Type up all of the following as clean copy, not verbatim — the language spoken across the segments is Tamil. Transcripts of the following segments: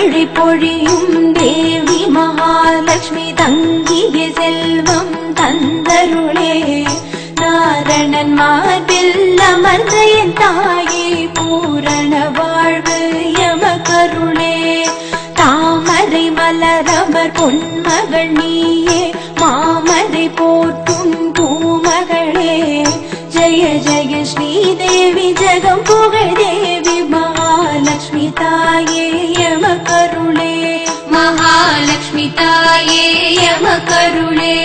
மழை பொழியும் தேவி மகாலட்சுமி தங்கிய செல்வம் தந்தருளே. நாரணன் மார்பில் அமர்ந்த என் தாயே பூரண வாழ்வு எமக்கருளே. தாமரை மலரவர் பொன்மகள் நீயே மாமரை போற்றும் பூமகளே. ஜெய ஜெய ஸ்ரீதேவி ஜெகம் புகழ் தேவி மகாலட்சுமி தாயே எமக்கருளே. மகாலட்சுமி தாயே எமக்கருளே.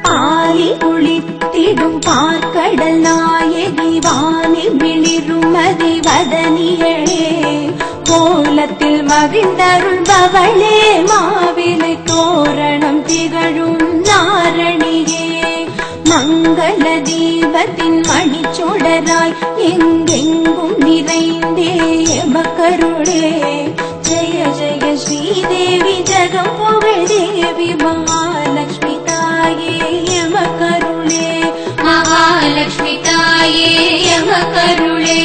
பாலி குளித்திடும் பார்க்கடல் நாயகி வானில் விளிரும் அதிவதனியளே. கோலத்தில் மகிழ்ந்தருள்பவளே மாவிலை தோரணம் திகழும் நாரணியே. மங்கள தீபத்தின் மணிச்சுடராய் எங்கெங்கும் நிறைந்தே எமக்கருளே. ஜெய ஜெய ஸ்ரீதேவி ஜெகம் புகழ் தேவி மகாலட்சுமி தாயே எமக்கருளே. மகாலட்சுமி தாயே எமக்கருளே.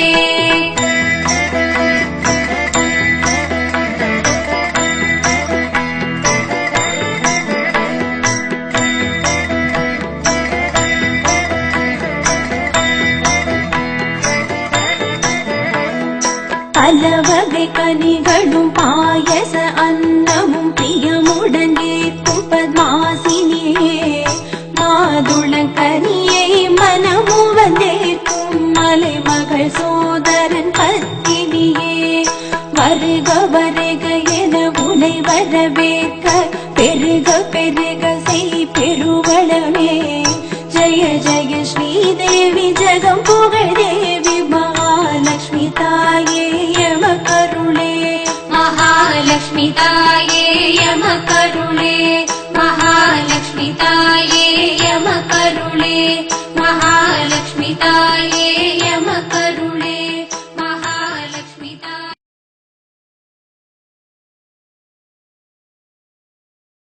பலவகை கனிகளும் பாயச அன்னமும் பிரியமுடன் ஏற்கும் பத்மாசினியே. மாதுளங்கனியை மனமும் வந்தேற்கும் மலைமகள் சோதரன் பத்தினியே. வருக வருக என உனை வரவேற்க பெருக பெருக செய் பெருவளமே. ஜெய ஜெய ஸ்ரீதேவி ஜெகம் புகழ் தேவி மகாலட்சுமி தாயே எமக்கருளே. மகாலட்சுமி தாயே எமக்கருளே. மகாலட்சுமி தாயே எமக்கருளே.